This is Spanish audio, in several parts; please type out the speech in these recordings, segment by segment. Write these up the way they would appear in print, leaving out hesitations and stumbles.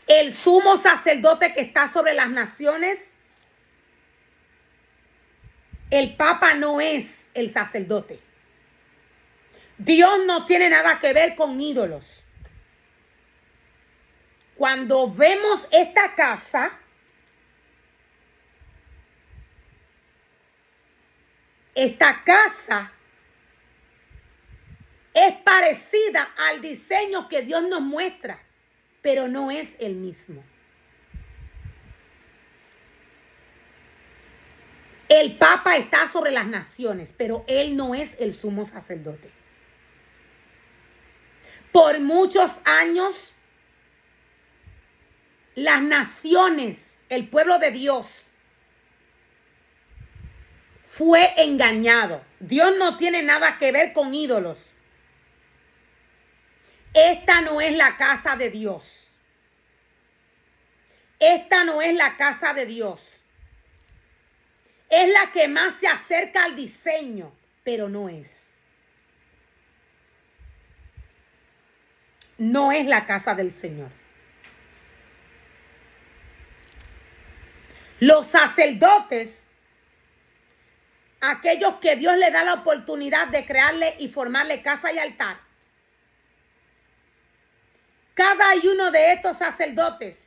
El sumo sacerdote que está sobre las naciones, el Papa no es el sacerdote. Dios no tiene nada que ver con ídolos. Cuando vemos esta casa, es parecida al diseño que Dios nos muestra, pero no es el mismo. El Papa está sobre las naciones, pero él no es el sumo sacerdote. Por muchos años, las naciones, el pueblo de Dios, fue engañado. Dios no tiene nada que ver con ídolos. Esta no es la casa de Dios. Esta no es la casa de Dios. Es la que más se acerca al diseño, pero no es. No es la casa del Señor. Los sacerdotes, aquellos que Dios le da la oportunidad de crearle y formarle casa y altar, cada uno de estos sacerdotes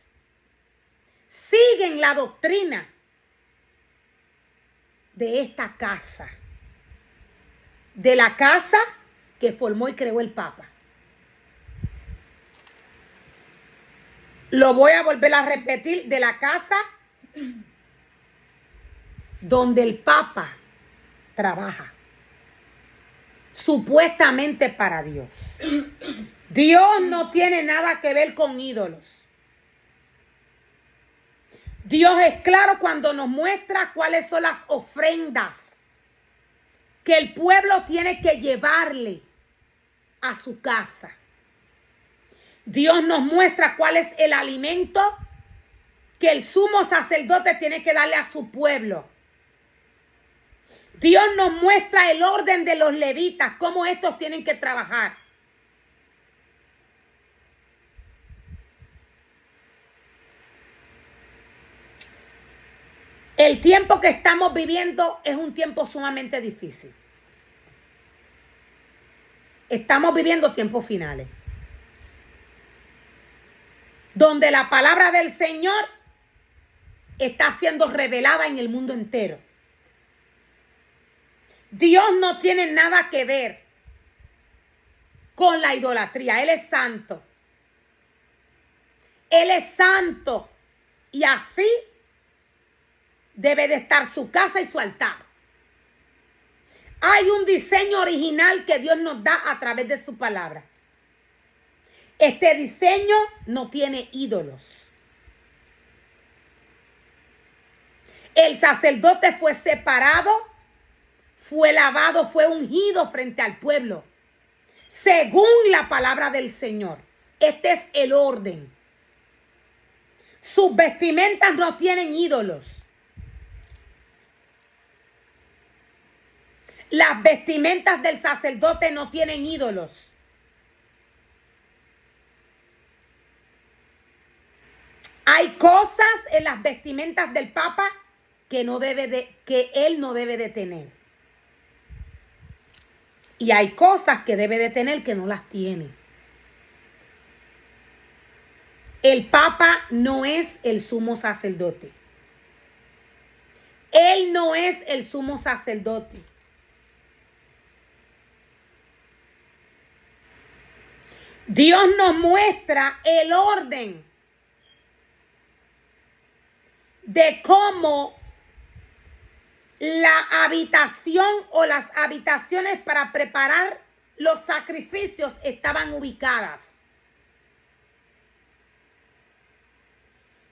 siguen la doctrina de esta casa, de la casa que formó y creó el Papa. Lo voy a volver a repetir, de la casa donde el Papa trabaja, supuestamente para Dios. Dios no tiene nada que ver con ídolos. Dios es claro cuando nos muestra cuáles son las ofrendas que el pueblo tiene que llevarle a su casa. Dios nos muestra cuál es el alimento que el sumo sacerdote tiene que darle a su pueblo. Dios nos muestra el orden de los levitas, cómo estos tienen que trabajar. El tiempo que estamos viviendo es un tiempo sumamente difícil. Estamos viviendo tiempos finales, donde la palabra del Señor está siendo revelada en el mundo entero. Dios no tiene nada que ver con la idolatría. Él es santo. Él es santo. Y así debe de estar su casa y su altar. Hay un diseño original que Dios nos da a través de su palabra. Este diseño no tiene ídolos. El sacerdote fue separado, fue lavado, fue ungido frente al pueblo, según la palabra del Señor. Este es el orden. Sus vestimentas no tienen ídolos. Las vestimentas del sacerdote no tienen ídolos. Hay cosas en las vestimentas del Papa que él no debe de tener. Y hay cosas que debe de tener que no las tiene. El Papa no es el sumo sacerdote. Él no es el sumo sacerdote. Dios nos muestra el orden de cómo la habitación o las habitaciones para preparar los sacrificios estaban ubicadas.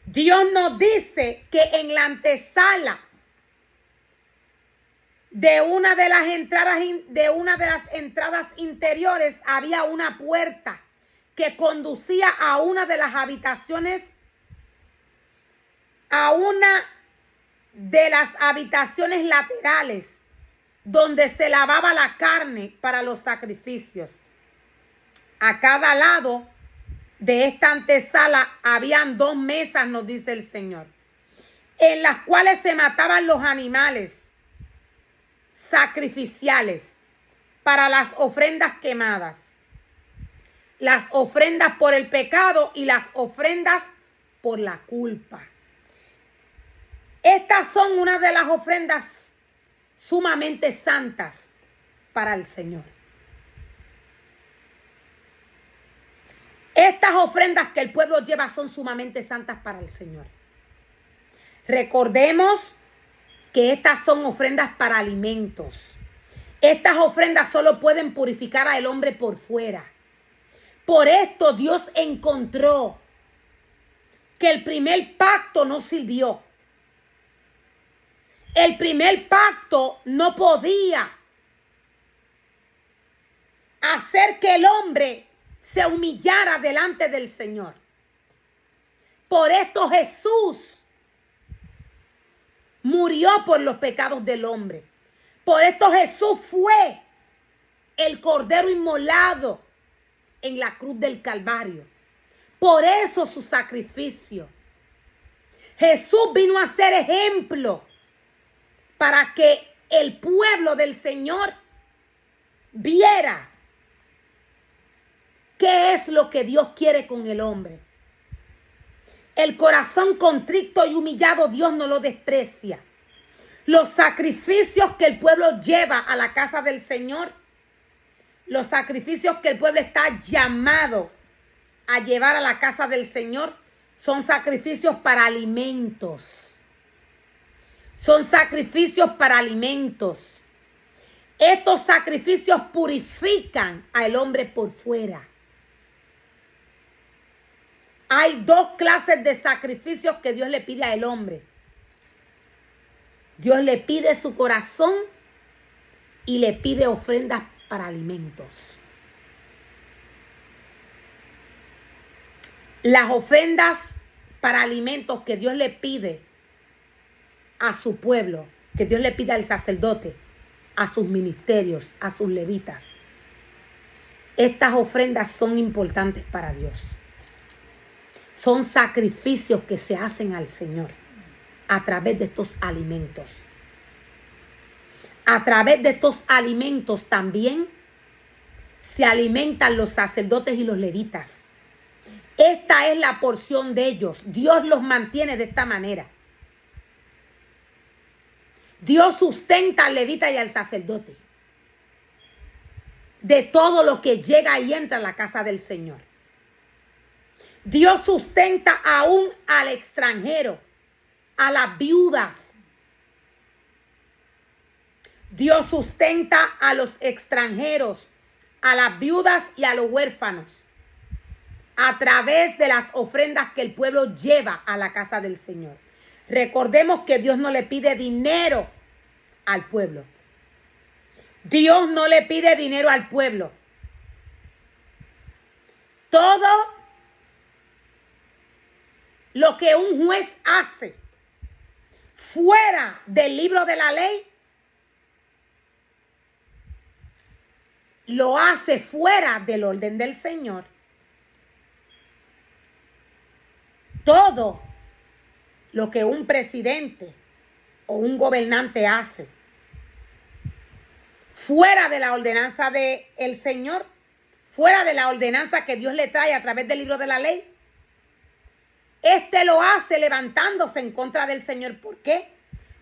Dios nos dice que en la antesala de una de las entradas interiores había una puerta que conducía a una de las habitaciones, a una de las habitaciones laterales donde se lavaba la carne para los sacrificios. A cada lado de esta antesala habían 2 mesas, nos dice el Señor, en las cuales se mataban los animales sacrificiales para las ofrendas quemadas, las ofrendas por el pecado y las ofrendas por la culpa. Estas son una de las ofrendas sumamente santas para el Señor. Estas ofrendas que el pueblo lleva son sumamente santas para el Señor. Recordemos que estas son ofrendas para alimentos. Estas ofrendas solo pueden purificar al hombre por fuera. Por esto Dios encontró que el primer pacto no sirvió. El primer pacto no podía hacer que el hombre se humillara delante del Señor. Por esto Jesús murió por los pecados del hombre. Por esto Jesús fue el cordero inmolado en la cruz del Calvario. Por eso su sacrificio. Jesús vino a ser ejemplo para que el pueblo del Señor viera qué es lo que Dios quiere con el hombre. El corazón contrito y humillado Dios no lo desprecia. Los sacrificios que el pueblo lleva a la casa del Señor, los sacrificios que el pueblo está llamado a llevar a la casa del Señor, son sacrificios para alimentos. Son sacrificios para alimentos. Estos sacrificios purifican al hombre por fuera. Hay 2 clases de sacrificios que Dios le pide al hombre. Dios le pide su corazón y le pide ofrendas para alimentos. Las ofrendas para alimentos que Dios le pide a su pueblo, que Dios le pide al sacerdote, a sus ministerios, a sus levitas. Estas ofrendas son importantes para Dios. Son sacrificios que se hacen al Señor a través de estos alimentos. A través de estos alimentos también se alimentan los sacerdotes y los levitas. Esta es la porción de ellos. Dios los mantiene de esta manera. Dios sustenta al levita y al sacerdote de todo lo que llega y entra a la casa del Señor. Dios sustenta aún al extranjero, a las viudas. Dios sustenta a los extranjeros, a las viudas y a los huérfanos, a través de las ofrendas que el pueblo lleva a la casa del Señor. Recordemos que Dios no le pide dinero al pueblo. Dios no le pide dinero al pueblo. Todo lo que un juez hace fuera del libro de la ley, lo hace fuera del orden del Señor. Todo lo que un presidente o un gobernante hace fuera de la ordenanza del Señor, fuera de la ordenanza que Dios le trae a través del libro de la ley, este lo hace levantándose en contra del Señor. ¿Por qué?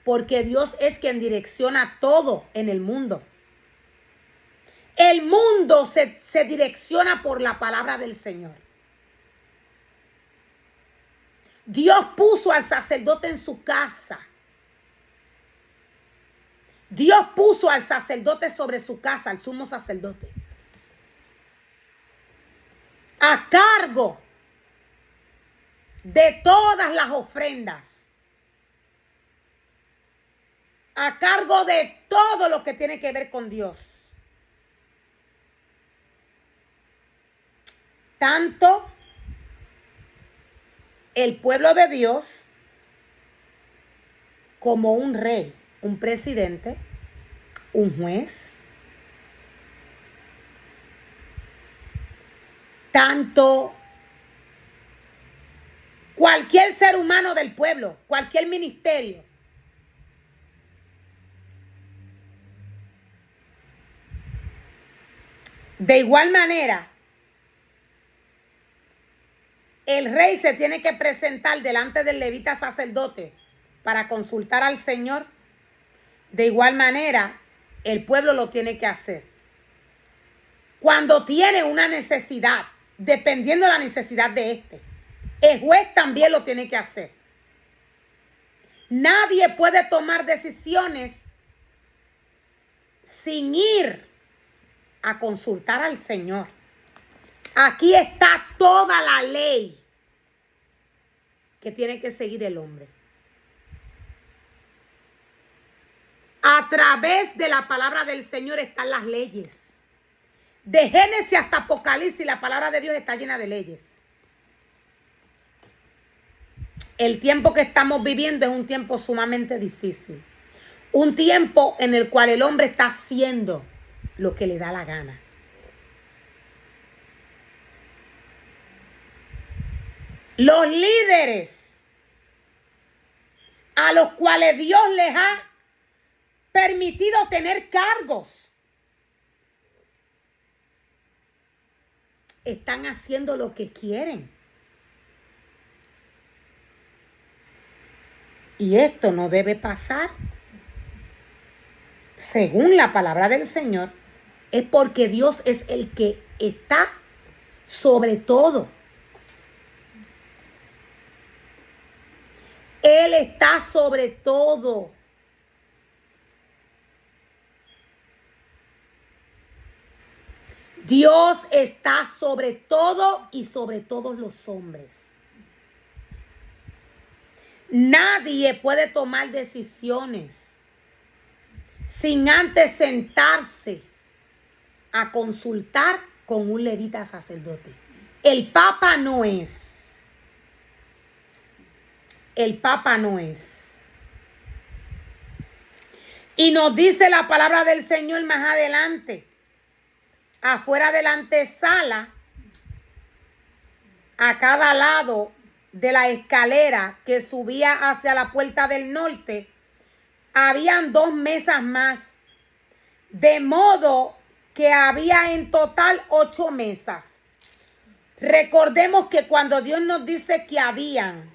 Porque Dios es quien direcciona todo en el mundo. El mundo se direcciona por la palabra del Señor. Dios puso al sacerdote en su casa. Dios puso al sacerdote sobre su casa, al sumo sacerdote, a cargo de todas las ofrendas, a cargo de todo lo que tiene que ver con Dios. Tanto el pueblo de Dios como un rey, un presidente, un juez, tanto Cualquier ser humano del pueblo, cualquier ministerio. De igual manera, el rey se tiene que presentar delante del levita sacerdote para consultar al Señor. De igual manera, el pueblo lo tiene que hacer. Cuando tiene una necesidad, dependiendo de la necesidad de este, el juez también lo tiene que hacer. Nadie puede tomar decisiones sin ir a consultar al Señor. Aquí está toda la ley que tiene que seguir el hombre. A través de la palabra del Señor están las leyes. De Génesis hasta Apocalipsis, la palabra de Dios está llena de leyes. El tiempo que estamos viviendo es un tiempo sumamente difícil. Un tiempo en el cual el hombre está haciendo lo que le da la gana. Los líderes a los cuales Dios les ha permitido tener cargos están haciendo lo que quieren. Y esto no debe pasar. Según la palabra del Señor, es porque Dios es el que está sobre todo. Él está sobre todo. Dios está sobre todo y sobre todos los hombres. Nadie puede tomar decisiones sin antes sentarse a consultar con un levita sacerdote. El Papa no es. El Papa no es. Y nos dice la palabra del Señor más adelante. Afuera de la antesala, a cada lado de la escalera que subía hacia la puerta del norte, habían 2 mesas más, de modo que había en total 8 mesas. Recordemos que cuando Dios nos dice que habían,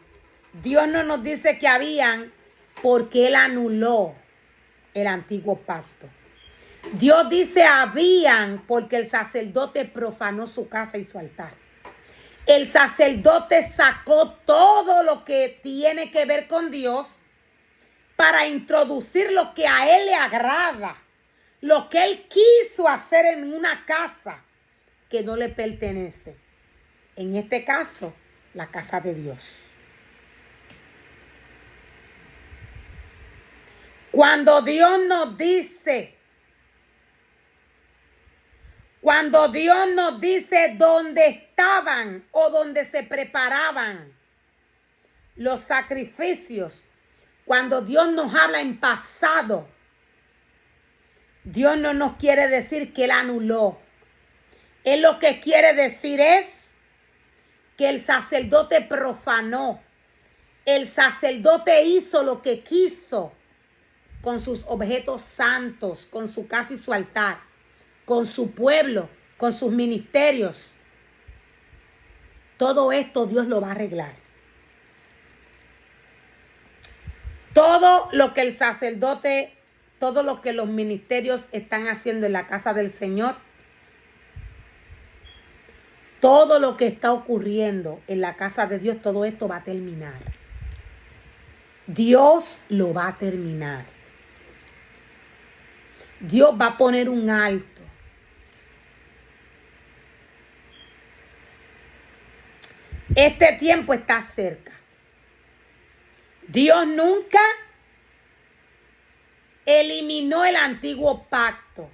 Dios no nos dice que habían porque Él anuló el antiguo pacto. Dios dice habían porque el sacerdote profanó su casa y su altar. El sacerdote sacó todo lo que tiene que ver con Dios para introducir lo que a Él le agrada, lo que Él quiso hacer en una casa que no le pertenece. En este caso, la casa de Dios. Cuando Dios nos dice dónde estaban o dónde se preparaban los sacrificios, cuando Dios nos habla en pasado, Dios no nos quiere decir que Él anuló. Él lo que quiere decir es que el sacerdote profanó. El sacerdote hizo lo que quiso con sus objetos santos, con su casa y su altar, con su pueblo, con sus ministerios. Todo esto Dios lo va a arreglar. Todo lo que el sacerdote, todo lo que los ministerios están haciendo en la casa del Señor, todo lo que está ocurriendo en la casa de Dios, todo esto va a terminar. Dios lo va a terminar. Dios va a poner un alto. Este tiempo está cerca. Dios nunca eliminó el antiguo pacto.